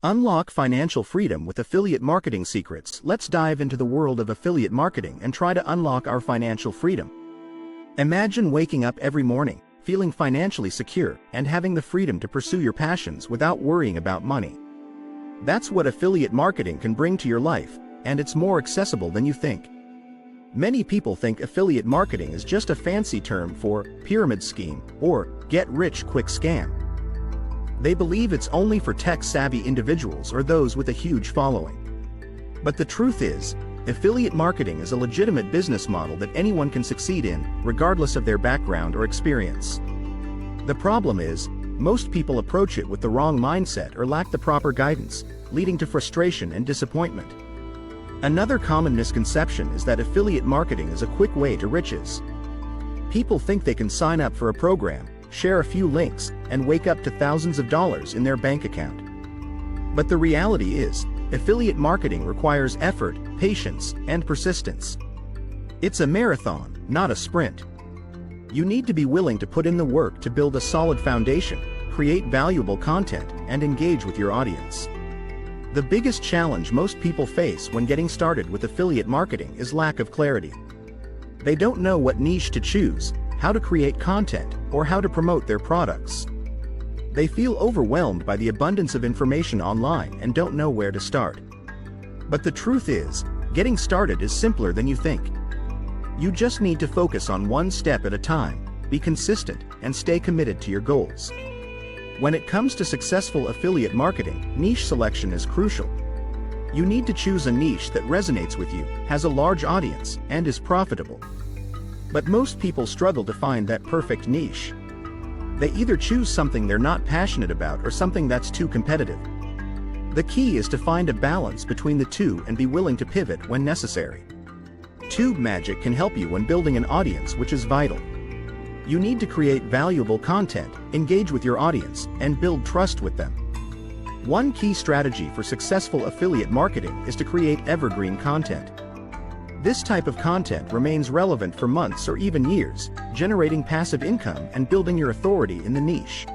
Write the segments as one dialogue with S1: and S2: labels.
S1: Unlock financial freedom with affiliate marketing secrets. Let's dive into the world of affiliate marketing and try to unlock our financial freedom. Imagine waking up every morning, feeling financially secure, and having the freedom to pursue your passions without worrying about money. That's what affiliate marketing can bring to your life, and it's more accessible than you think. Many people think affiliate marketing is just a fancy term for pyramid scheme or get-rich-quick scam. They believe it's only for tech-savvy individuals or those with a huge following. But the truth is, affiliate marketing is a legitimate business model that anyone can succeed in, regardless of their background or experience. The problem is, most people approach it with the wrong mindset or lack the proper guidance, leading to frustration and disappointment. Another common misconception is that affiliate marketing is a quick way to riches. People think they can sign up for a program, share a few links, and wake up to thousands of dollars in their bank account. But the reality is, affiliate marketing requires effort, patience, and persistence. It's a marathon, not a sprint. You need to be willing to put in the work to build a solid foundation, create valuable content, and engage with your audience. The biggest challenge most people face when getting started with affiliate marketing is lack of clarity. They don't know what niche to choose, how to create content, or how to promote their products. They feel overwhelmed by the abundance of information online and don't know where to start. But the truth is, getting started is simpler than you think. You just need to focus on one step at a time, be consistent, and stay committed to your goals. When it comes to successful affiliate marketing, niche selection is crucial. You need to choose a niche that resonates with you, has a large audience, and is profitable. But most people struggle to find that perfect niche. They either choose something they're not passionate about or something that's too competitive. The key is to find a balance between the two and be willing to pivot when necessary. Tube magic can help you when building an audience, which is vital. You need to create valuable content, engage with your audience, and build trust with them. One key strategy for successful affiliate marketing is to create evergreen content. This type of content remains relevant for months or even years, generating passive income and building your authority in the niche.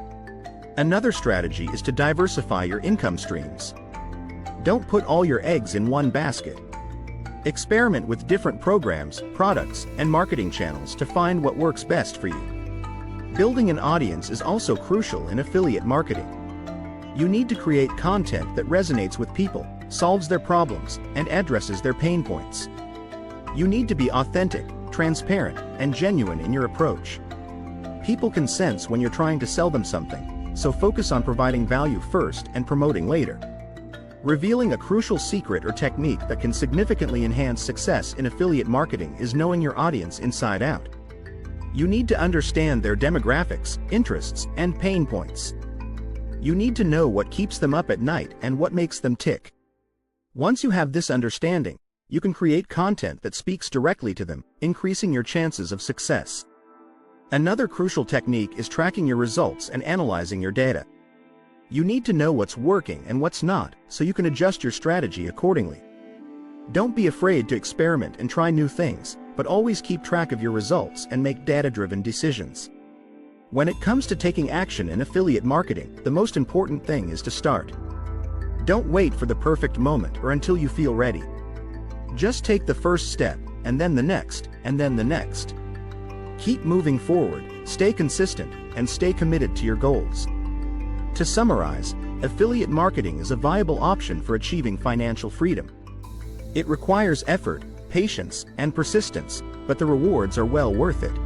S1: Another strategy is to diversify your income streams. Don't put all your eggs in one basket. Experiment with different programs, products, and marketing channels to find what works best for you. Building an audience is also crucial in affiliate marketing. You need to create content that resonates with people, solves their problems, and addresses their pain points. You need to be authentic, transparent, and genuine in your approach. People can sense when you're trying to sell them something, so focus on providing value first and promoting later. Revealing a crucial secret or technique that can significantly enhance success in affiliate marketing is knowing your audience inside out. You need to understand their demographics, interests, and pain points. You need to know what keeps them up at night and what makes them tick. Once you have this understanding, you can create content that speaks directly to them, increasing your chances of success. Another crucial technique is tracking your results and analyzing your data. You need to know what's working and what's not, so you can adjust your strategy accordingly. Don't be afraid to experiment and try new things, but always keep track of your results and make data-driven decisions. When it comes to taking action in affiliate marketing, the most important thing is to start. Don't wait for the perfect moment or until you feel ready. Just take the first step, and then the next, and then the next. Keep moving forward, stay consistent, and stay committed to your goals. To summarize, affiliate marketing is a viable option for achieving financial freedom. It requires effort, patience, and persistence, but the rewards are well worth it.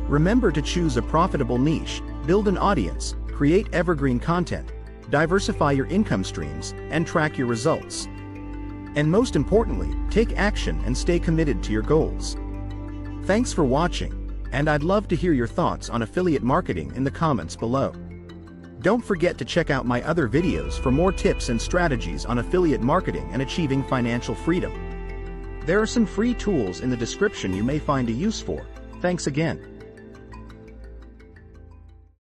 S1: Remember to choose a profitable niche, build an audience, create evergreen content, diversify your income streams, and track your results. And most importantly, take action and stay committed to your goals. Thanks for watching, and I'd love to hear your thoughts on affiliate marketing in the comments below. Don't forget to check out my other videos for more tips and strategies on affiliate marketing and achieving financial freedom. There are some free tools in the description you may find a use for. Thanks again.